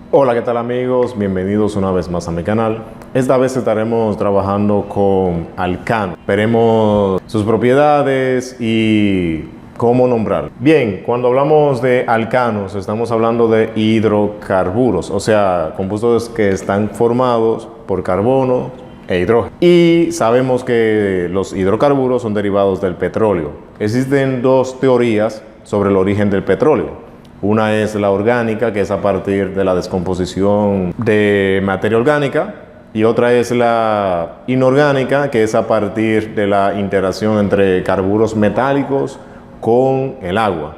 Hola, ¿qué tal amigos? Bienvenidos una vez más a mi canal. Esta vez estaremos trabajando con alcano. Veremos sus propiedades y cómo nombrarlo. Bien, cuando hablamos de alcanos estamos hablando de hidrocarburos, o sea, compuestos que están formados por carbono e hidrógeno. Y sabemos que los hidrocarburos son derivados del petróleo. Existen dos teorías sobre el origen del petróleo. Una es la orgánica, que es a partir de la descomposición de materia orgánica, y otra es la inorgánica, que es a partir de la interacción entre carburos metálicos con el agua.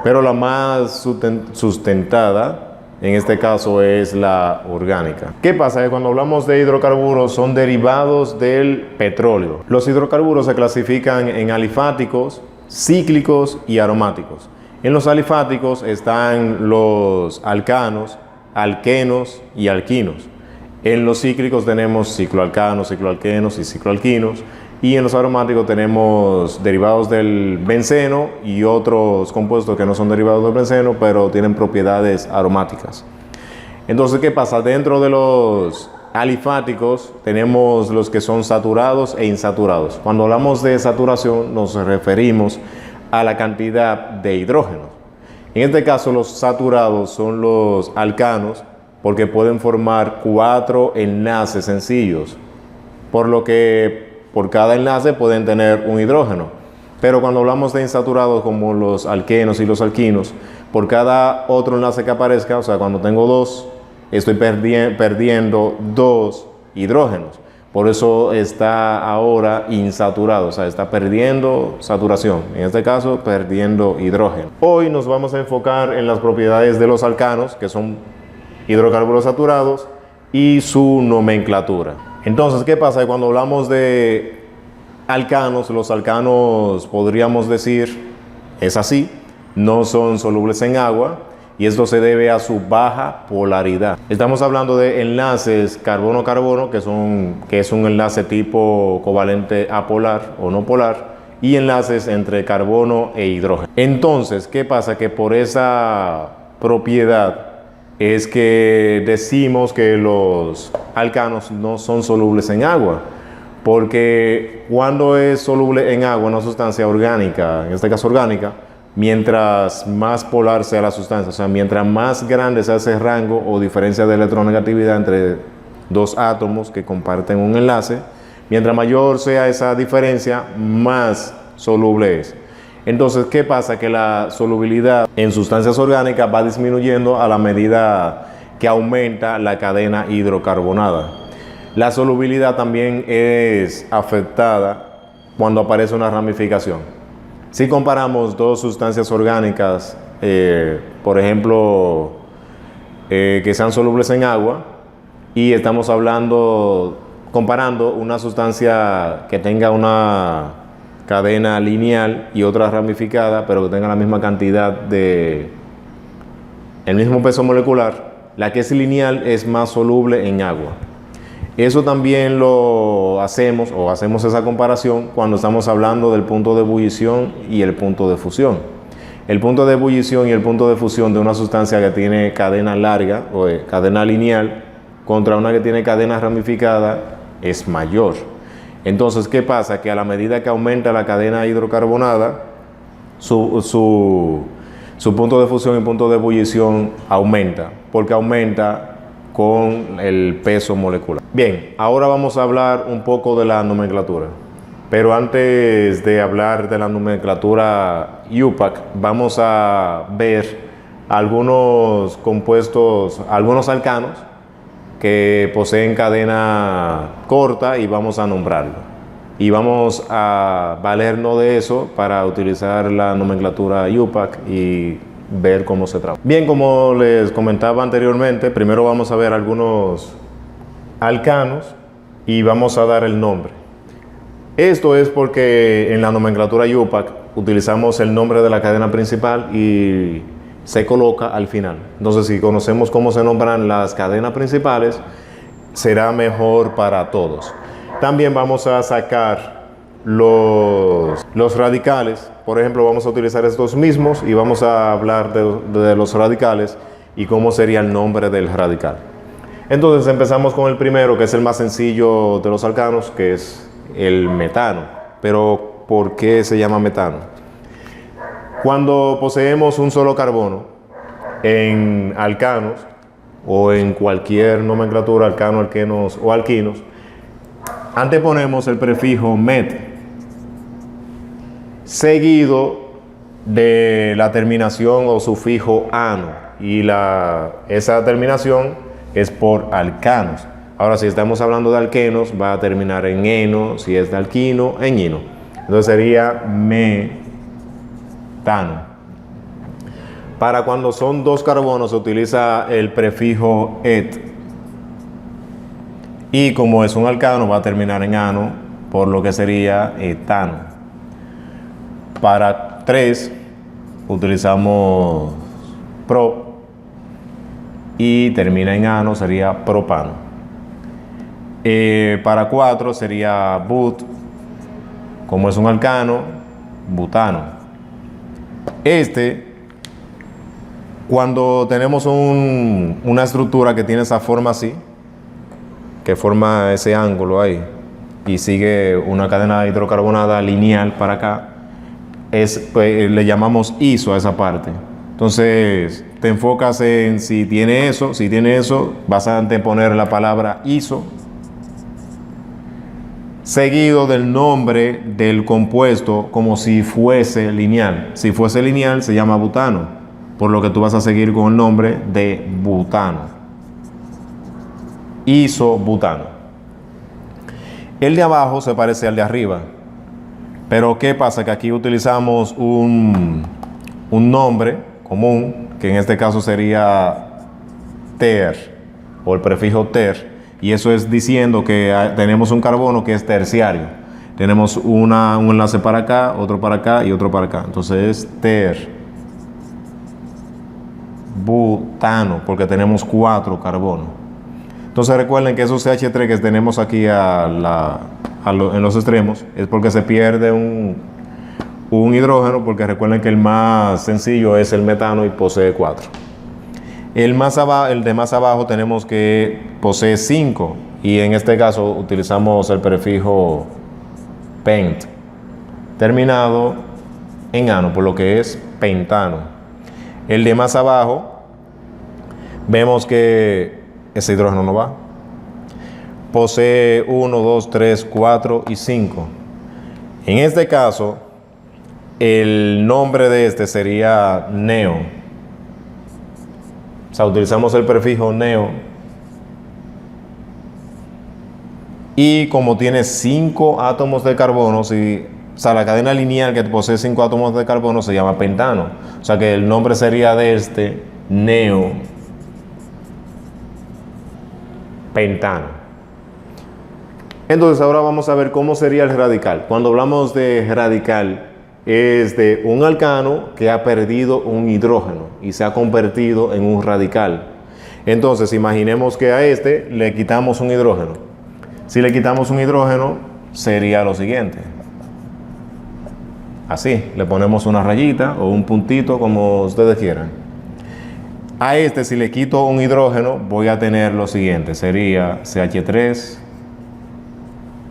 Pero la más sustentada en este caso es la orgánica. ¿Qué pasa? Que cuando hablamos de hidrocarburos son derivados del petróleo. Los hidrocarburos se clasifican en alifáticos, cíclicos y aromáticos. En los alifáticos están los alcanos, alquenos y alquinos. En los cíclicos tenemos cicloalcanos, cicloalquenos y cicloalquinos. Y en los aromáticos tenemos derivados del benceno y otros compuestos que no son derivados del benceno, pero tienen propiedades aromáticas. Entonces, ¿qué pasa? Dentro de los alifáticos tenemos los que son saturados e insaturados. Cuando hablamos de saturación nos referimos a la cantidad de hidrógeno. En este caso los saturados son los alcanos porque pueden formar 4 enlaces sencillos, por lo que por cada enlace pueden tener un hidrógeno. Pero cuando hablamos de insaturados como los alquenos y los alquinos, por cada otro enlace que aparezca, o sea, cuando tengo 2, estoy perdiendo 2 hidrógenos. Por eso está ahora insaturado, o sea, está perdiendo saturación. En este caso, perdiendo hidrógeno. Hoy nos vamos a enfocar en las propiedades de los alcanos, que son hidrocarburos saturados, y su nomenclatura. Entonces, ¿qué pasa? Cuando hablamos de alcanos, los alcanos podríamos decir, es así, no son solubles en agua, y esto se debe a su baja polaridad. Estamos hablando de enlaces carbono-carbono, que es un enlace tipo covalente apolar o no polar, y enlaces entre carbono e hidrógeno. Entonces, ¿qué pasa? Que por esa propiedad es que decimos que los alcanos no son solubles en agua, porque cuando es soluble en agua una sustancia orgánica, en este caso orgánica, mientras más polar sea la sustancia, o sea, mientras más grande sea ese rango o diferencia de electronegatividad entre dos átomos que comparten un enlace, mientras mayor sea esa diferencia, más soluble es. Entonces, ¿qué pasa? Que la solubilidad en sustancias orgánicas va disminuyendo a la medida que aumenta la cadena hidrocarbonada. La solubilidad también es afectada cuando aparece una ramificación. Si comparamos dos sustancias orgánicas, por ejemplo, que sean solubles en agua, y estamos comparando una sustancia que tenga una cadena lineal y otra ramificada, pero que tenga la misma cantidad el mismo peso molecular, la que es lineal es más soluble en agua. Eso también lo hacemos, o hacemos esa comparación cuando estamos hablando del punto de ebullición y el punto de fusión. El punto de ebullición y el punto de fusión de una sustancia que tiene cadena larga o cadena lineal contra una que tiene cadena ramificada es mayor. Entonces, ¿qué pasa? Que a la medida que aumenta la cadena hidrocarbonada, su punto de fusión y punto de ebullición aumenta, porque aumenta con el peso molecular. Bien, ahora vamos a hablar un poco de la nomenclatura. Pero antes de hablar de la nomenclatura IUPAC, vamos a ver algunos compuestos, algunos alcanos que poseen cadena corta y vamos a nombrarlo. Y vamos a valernos de eso para utilizar la nomenclatura IUPAC y ver cómo se trabaja. Bien, como les comentaba anteriormente, primero vamos a ver algunos alcanos y vamos a dar el nombre. Esto es porque en la nomenclatura IUPAC utilizamos el nombre de la cadena principal y se coloca al final. Entonces, si conocemos cómo se nombran las cadenas principales, será mejor para todos. También vamos a sacar los radicales. Por ejemplo, vamos a utilizar estos mismos y vamos a hablar de los radicales y cómo sería el nombre del radical. Entonces empezamos con el primero, que es el más sencillo de los alcanos, que es el metano. Pero ¿por qué se llama metano? Cuando poseemos un solo carbono en alcanos o en cualquier nomenclatura, alcano, alquenos o alquinos, anteponemos el prefijo met seguido de la terminación o sufijo ano, y esa terminación es por alcanos. Ahora, si estamos hablando de alquenos, va a terminar en eno, si es de alquino, en ino. Entonces sería metano. Para cuando son dos carbonos se utiliza el prefijo et. Y como es un alcano, va a terminar en ano, por lo que sería etano. Para 3 utilizamos pro y termina en ano, sería propano. Para 4 sería but, como es un alcano, butano. Cuando tenemos una estructura que tiene esa forma así, que forma ese ángulo ahí y sigue una cadena hidrocarbonada lineal para acá, pues, le llamamos iso a esa parte. Entonces te enfocas en si tiene eso, vas a anteponer la palabra iso seguido del nombre del compuesto como si fuese lineal. Si fuese lineal se llama butano, por lo que tú vas a seguir con el nombre de butano. Isobutano. El de abajo se parece al de arriba, pero ¿qué pasa? Que aquí utilizamos un nombre común, que en este caso sería ter, o el prefijo ter, y eso es diciendo que tenemos un carbono que es terciario. Tenemos un enlace para acá, otro para acá y otro para acá. Entonces es ter butano, porque tenemos 4 carbonos. Entonces recuerden que esos CH3 que tenemos aquí en los extremos es porque se pierde un hidrógeno, porque recuerden que el más sencillo es el metano y posee 4. El de más abajo tenemos que posee 5, y en este caso utilizamos el prefijo pent, terminado en ano, por lo que es pentano. El de más abajo vemos que ese hidrógeno no va. Posee 1, 2, 3, 4 y 5. En este caso, el nombre de este sería neo. O sea, utilizamos el prefijo neo. Y como tiene 5 átomos de carbono, o sea, la cadena lineal que posee 5 átomos de carbono se llama pentano. O sea que el nombre sería de este neo pentano. Entonces ahora vamos a ver cómo sería el radical. Cuando hablamos de radical, es de un alcano que ha perdido un hidrógeno y se ha convertido en un radical. Entonces imaginemos que a este le quitamos un hidrógeno. Si le quitamos un hidrógeno, sería lo siguiente. Así, le ponemos una rayita o un puntito, como ustedes quieran. A este, si le quito un hidrógeno, voy a tener lo siguiente. Sería CH3,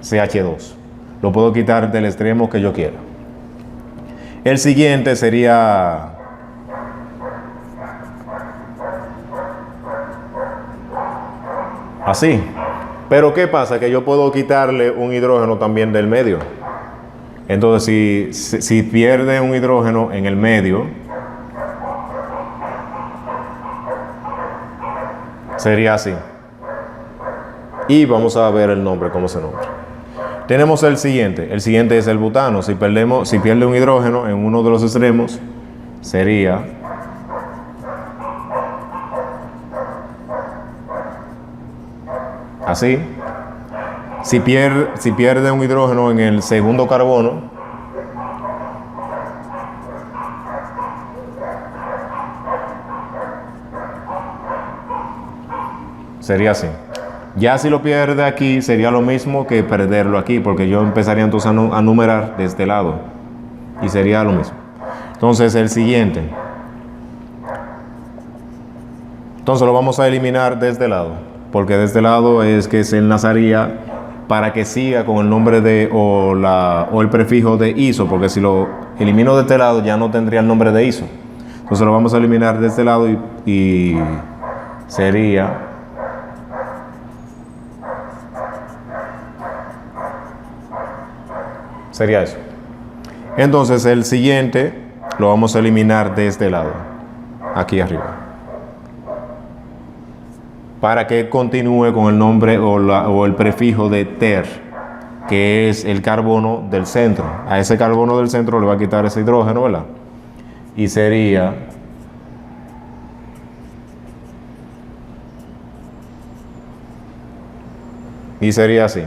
CH2. Lo puedo quitar del extremo que yo quiera. El siguiente sería así. Pero ¿qué pasa? Que yo puedo quitarle un hidrógeno también del medio. Entonces, si pierde un hidrógeno en el medio, sería así. Y vamos a ver el nombre, cómo se nombra. Tenemos el siguiente. El siguiente es el butano. Si pierde un hidrógeno en uno de los extremos, sería así. Si pierde un hidrógeno en el segundo carbono, sería así. Ya si lo pierde aquí, sería lo mismo que perderlo aquí, porque yo empezaría entonces a numerar de este lado y sería lo mismo. Entonces el siguiente Entonces lo vamos a eliminar de este lado, porque de este lado es que se enlazaría para que siga con el nombre de o el prefijo de iso, porque si lo elimino de este lado ya no tendría el nombre de iso. Entonces lo vamos a eliminar de este lado y sería eso. Entonces el siguiente lo vamos a eliminar de este lado, aquí arriba, para que continúe con el nombre o el prefijo de ter, que es el carbono del centro. A ese carbono del centro le va a quitar ese hidrógeno, ¿verdad? Y sería así.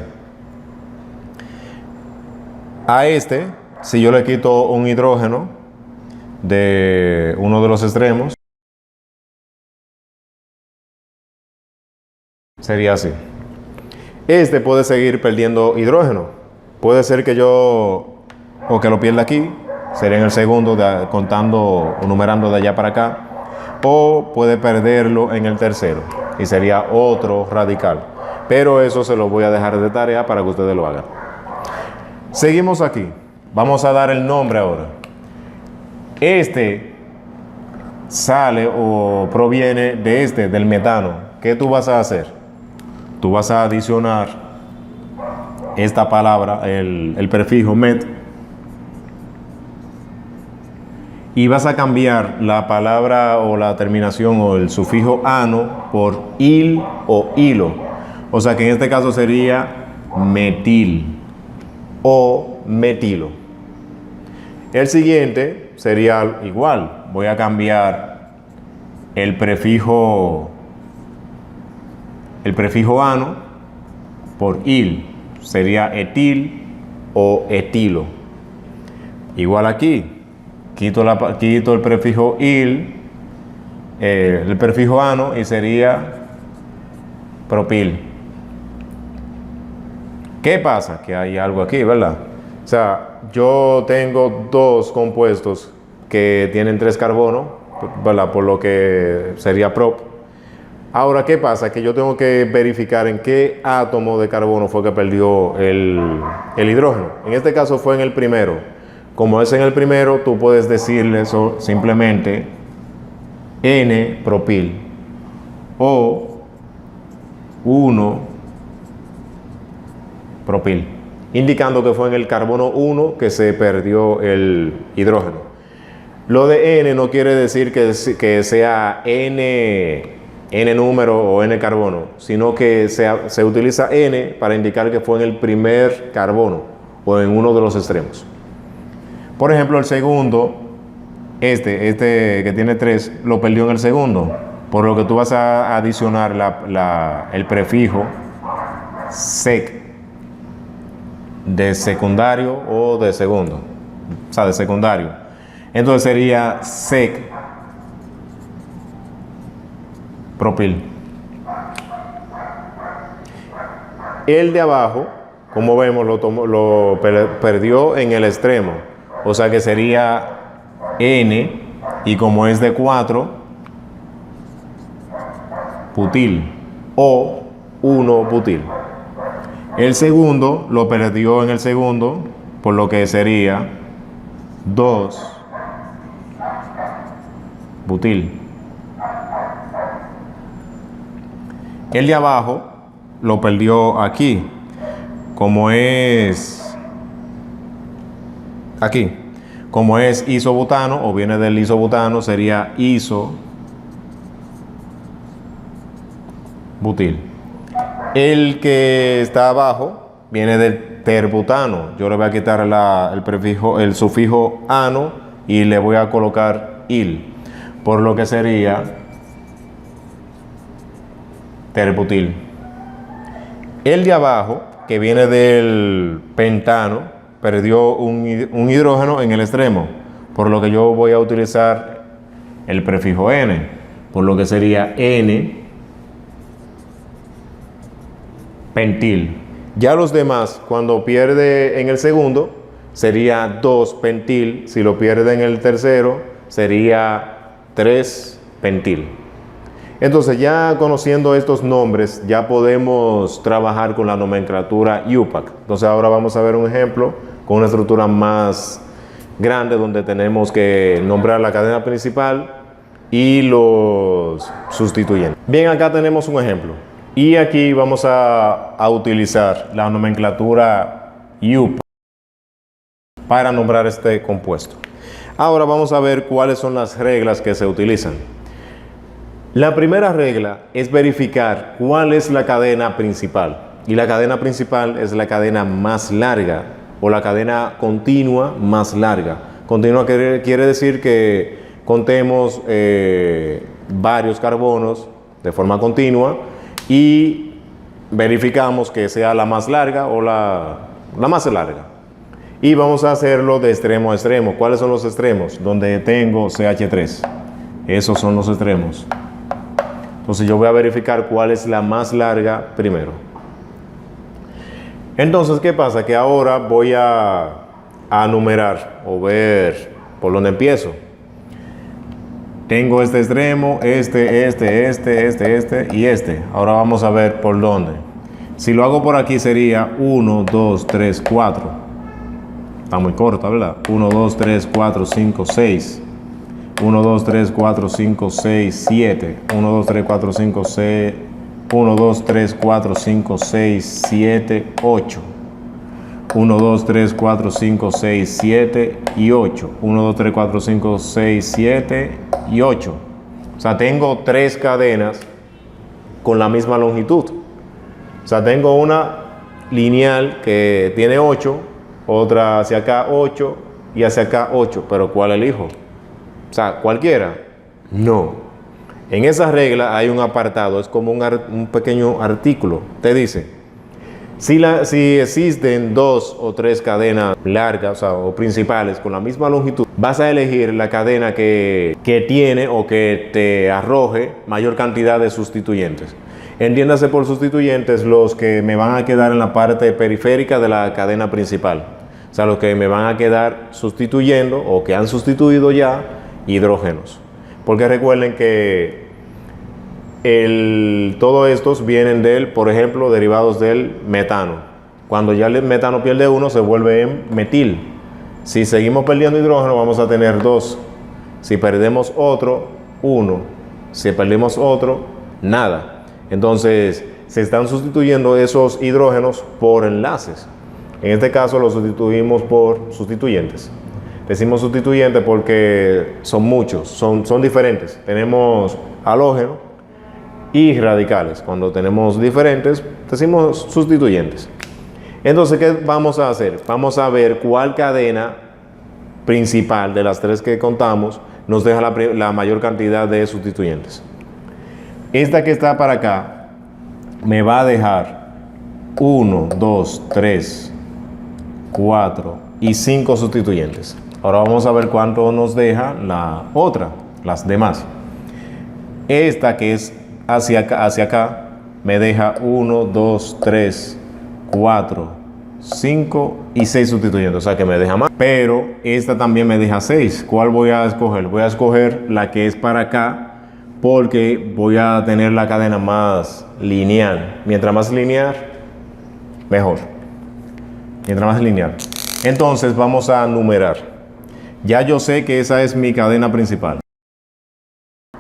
A este, si yo le quito un hidrógeno de uno de los extremos, sería así. Este puede seguir perdiendo hidrógeno. Puede ser que yo o que lo pierda aquí, sería en el segundo, contando o numerando de allá para acá, o puede perderlo en el tercero y sería otro radical. Pero eso se lo voy a dejar de tarea para que ustedes lo hagan. Seguimos aquí. Vamos a dar el nombre ahora. Este sale o proviene del metano. ¿Qué tú vas a hacer? Tú vas a adicionar esta palabra, el prefijo met, y vas a cambiar la palabra o la terminación o el sufijo ano por il o hilo. O sea que en este caso sería metil o metilo. El siguiente sería igual. Voy a cambiar el prefijo ano por il. Sería etil o etilo. Igual aquí. Quito el prefijo il, el prefijo ano, y sería propil. ¿Qué pasa? Que hay algo aquí, ¿verdad? O sea, yo tengo dos compuestos que tienen 3 carbonos, ¿verdad? Por lo que sería prop. Ahora, ¿qué pasa? Que yo tengo que verificar en qué átomo de carbono fue que perdió el hidrógeno. En este caso fue en el primero. Como es en el primero, tú puedes decirle eso simplemente N-propil o 1-propil, indicando que fue en el carbono 1 que se perdió el hidrógeno. Lo de N no quiere decir que sea N número o N carbono, sino que se utiliza N para indicar que fue en el primer carbono o en uno de los extremos. Por ejemplo, el segundo, este que tiene 3, lo perdió en el segundo, por lo que tú vas a adicionar el prefijo sec de secundario o de segundo, o sea, de secundario. Entonces sería sec propil. El de abajo, como vemos, lo perdió en el extremo. O sea que sería N, y como es de 4, butil o 1-butil. El segundo lo perdió en el segundo, por lo que sería 2-butil. El de abajo lo perdió aquí, como es aquí, como es isobutano o viene del isobutano, sería isobutil. El que está abajo viene del terbutano. Yo le voy a quitar el sufijo ano y le voy a colocar il, por lo que sería terbutil. El de abajo, que viene del pentano, perdió un hidrógeno en el extremo, por lo que yo voy a utilizar el prefijo N, por lo que sería N-pentil. Ya los demás, cuando pierde en el segundo, sería 2-pentil. Si lo pierde en el tercero, sería 3-pentil. Entonces, ya conociendo estos nombres, ya podemos trabajar con la nomenclatura UPAC. Entonces, ahora vamos a ver un ejemplo con una estructura más grande donde tenemos que nombrar la cadena principal y los sustituyentes. Bien, acá tenemos un ejemplo. Y aquí vamos a utilizar la nomenclatura UPAC para nombrar este compuesto. Ahora vamos a ver cuáles son las reglas que se utilizan. La primera regla es verificar cuál es la cadena principal. Y la cadena principal es la cadena más larga o la cadena continua más larga. Continua quiere decir que contemos varios carbonos de forma continua y verificamos que sea la más larga o la más larga. Y vamos a hacerlo de extremo a extremo. ¿Cuáles son los extremos? Donde tengo CH3. Esos son los extremos. Entonces yo voy a verificar cuál es la más larga primero. Entonces, ¿qué pasa? Que ahora voy a numerar o ver por dónde empiezo. Tengo este extremo, este y este. Ahora vamos a ver por dónde. Si lo hago por aquí sería 1, 2, 3, 4. Está muy corta, ¿verdad? 1, 2, 3, 4, 5, 6. 1, 2, 3, 4, 5, 6, 7. 1, 2, 3, 4, 5, 6. 1, 2, 3, 4, 5, 6, 7, 8. 1, 2, 3, 4, 5, 6, 7 y 8. 1, 2, 3, 4, 5, 6, 7 y 8. O sea, tengo 3 cadenas con la misma longitud. O sea, tengo una lineal que tiene 8, otra hacia acá 8 y hacia acá 8. Pero ¿cuál elijo? O sea, ¿cualquiera? No. En esa regla hay un apartado, es como un pequeño artículo. Te dice, si existen 2 o 3 cadenas largas o principales con la misma longitud, vas a elegir la cadena que tiene o que te arroje mayor cantidad de sustituyentes. Entiéndase por sustituyentes los que me van a quedar en la parte periférica de la cadena principal. O sea, los que me van a quedar sustituyendo o que han sustituido ya hidrógenos. Porque recuerden que todos estos vienen por ejemplo, derivados del metano. Cuando ya el metano pierde uno, se vuelve en metil. Si seguimos perdiendo hidrógeno, vamos a tener 2. Si perdemos otro, 1. Si perdemos otro, nada. Entonces, se están sustituyendo esos hidrógenos por enlaces. En este caso, los sustituimos por sustituyentes. Decimos sustituyentes porque son muchos, son diferentes. Tenemos halógeno y radicales. Cuando tenemos diferentes, decimos sustituyentes. Entonces, ¿qué vamos a hacer? Vamos a ver cuál cadena principal de las 3 que contamos nos deja la mayor cantidad de sustituyentes. Esta que está para acá me va a dejar 1, 2, 3, 4 y 5 sustituyentes. Ahora vamos a ver cuánto nos deja la otra, las demás. Esta que es hacia acá me deja 1, 2, 3, 4, 5 y 6 sustituyentes. O sea que me deja más. Pero esta también me deja 6. ¿Cuál voy a escoger? Voy a escoger la que es para acá porque voy a tener la cadena más lineal. Mientras más lineal, mejor. Mientras más lineal. Entonces vamos a numerar. Ya yo sé que esa es mi cadena principal.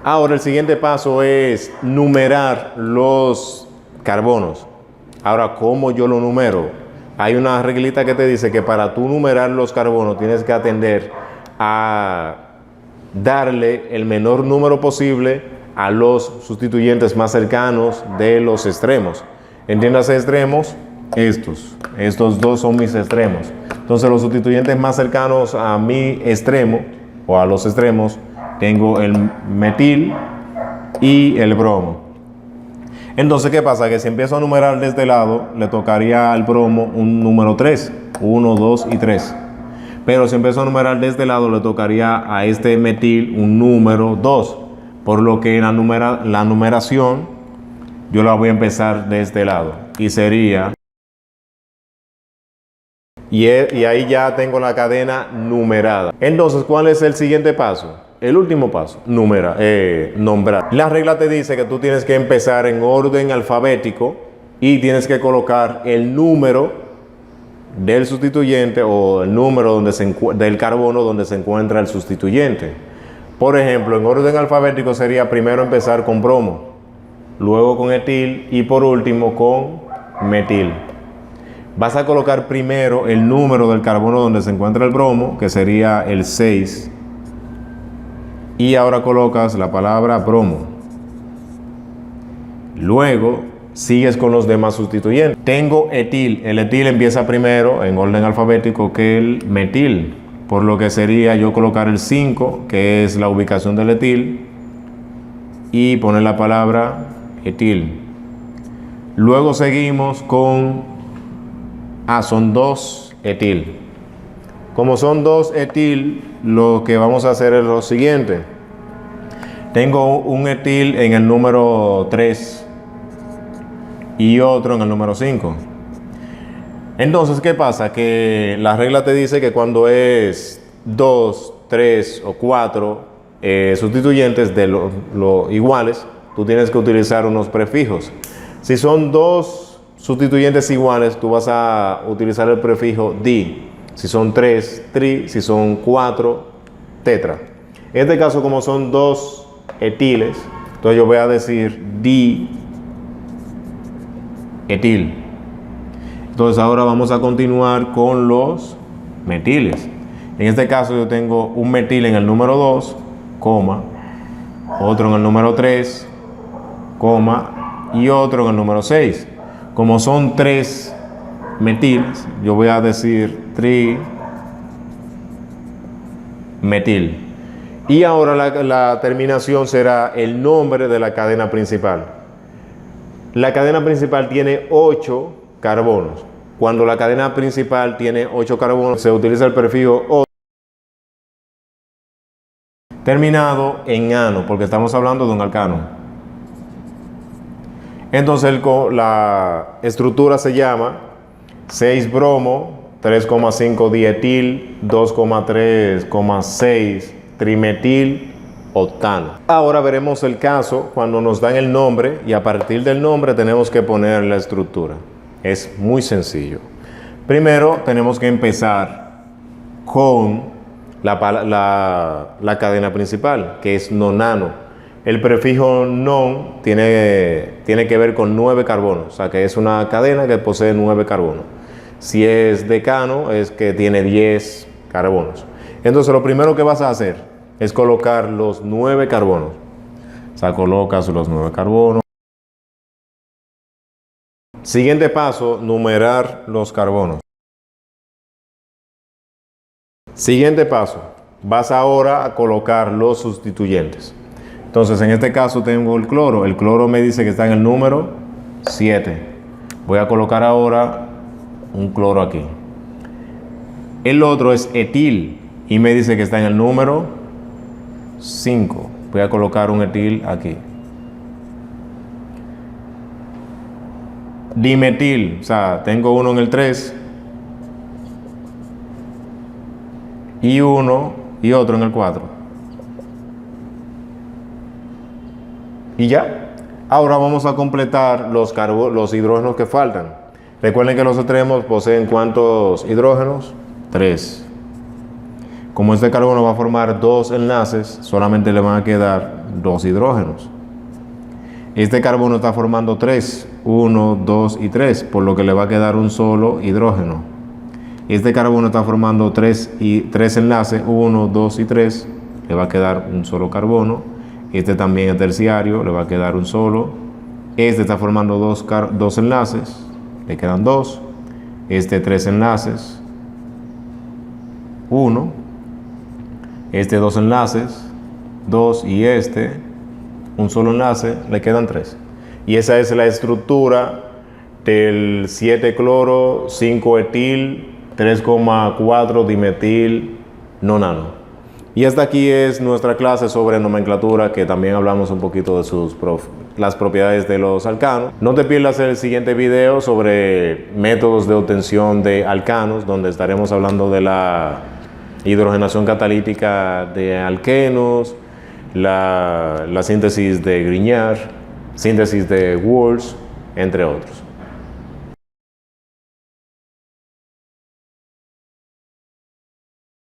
Ahora el siguiente paso es numerar los carbonos. Ahora, ¿cómo yo lo numero? Hay una reglita que te dice que para tú numerar los carbonos tienes que atender a darle el menor número posible a los sustituyentes más cercanos de los extremos. Entiéndase extremos, estos 2 son mis extremos. Entonces los sustituyentes más cercanos a mi extremo o a los extremos tengo el metil y el bromo. Entonces, ¿qué pasa? Que si empiezo a numerar de este lado, le tocaría al bromo un número 3, 1, 2 y 3. Pero si empiezo a numerar de este lado, le tocaría a este metil un número 2. Por lo que en la numeración, yo la voy a empezar de este lado. Y sería... Y ahí ya tengo la cadena numerada. Entonces, ¿cuál es el siguiente paso? El último paso, nombrar. La regla te dice que tú tienes que empezar en orden alfabético y tienes que colocar el número del sustituyente o el número del carbono donde se encuentra el sustituyente. Por ejemplo, en orden alfabético sería primero empezar con bromo, luego con etil y por último con metil. Vas a colocar primero el número del carbono donde se encuentra el bromo, que sería el 6. Y ahora colocas la palabra bromo. Luego sigues con los demás sustituyentes. Tengo etil. El etil empieza primero en orden alfabético que el metil, por lo que sería yo colocar el 5, que es la ubicación del etil, y poner la palabra etil. Luego seguimos con son 2 etil. Como son 2 etil, lo que vamos a hacer es lo siguiente. Tengo un etil en el número 3 y otro en el número 5. Entonces, ¿qué pasa? Que la regla te dice que cuando es 2, 3 o 4 sustituyentes de lo iguales, tú tienes que utilizar unos prefijos. Si son 2 sustituyentes iguales, tú vas a utilizar el prefijo di. Si son 3, tri. Si son 4, tetra. En este caso, como son 2 etiles, entonces yo voy a decir di etil. Entonces ahora vamos a continuar con los metiles. En este caso yo tengo un metil en el número 2, coma, otro en el número 3, coma, y otro en el número 6. Como son 3 metiles, yo voy a decir trimetil. Y ahora la terminación será el nombre de la cadena principal. La cadena principal tiene 8 carbonos. Cuando la cadena principal tiene 8 carbonos, se utiliza el prefijo O terminado en ano, porque estamos hablando de un alcano. Entonces la estructura se llama 6 bromo, 3,5 dietil, 2,3,6 trimetil octano. Ahora veremos el caso cuando nos dan el nombre y a partir del nombre tenemos que poner la estructura. Es muy sencillo. Primero tenemos que empezar con la cadena principal, que es nonano. El prefijo non tiene que ver con 9 carbonos, o sea que es una cadena que posee 9 carbonos. Si es decano, es que tiene 10 carbonos. Entonces lo primero que vas a hacer es colocar los 9 carbonos. O sea, colocas los 9 carbonos. Siguiente paso, numerar los carbonos. Siguiente paso, vas ahora a colocar los sustituyentes. Entonces, en este caso tengo el cloro. El cloro me dice que está en el número 7. Voy a colocar ahora un cloro aquí. El otro es etil y me dice que está en el número 5. Voy a colocar un etil aquí. Dimetil, o sea, tengo uno en el 3 y otro en el 4. Y ya. Ahora vamos a completar los hidrógenos que faltan. Recuerden que los extremos poseen ¿cuántos hidrógenos? 3. Como este carbono va a formar 2 enlaces, solamente le van a quedar 2 hidrógenos. Este carbono está formando 3, 1, 2 y 3, por lo que le va a quedar un solo hidrógeno. Este carbono está formando 3 enlaces, 1, 2 y 3, le va a quedar un solo carbono. Este también es terciario, le va a quedar un solo. Este está formando 2 enlaces, le quedan 2. Este 3 enlaces, 1. Este 2 enlaces, 2. Y este, un solo enlace, le quedan 3. Y esa es la estructura del 7 cloro, 5 etil, 3,4 dimetil nonano. Y hasta aquí es nuestra clase sobre nomenclatura, que también hablamos un poquito de las propiedades de los alcanos. No te pierdas el siguiente video sobre métodos de obtención de alcanos, donde estaremos hablando de la hidrogenación catalítica de alquenos, la síntesis de Grignard, síntesis de Walsh, entre otros.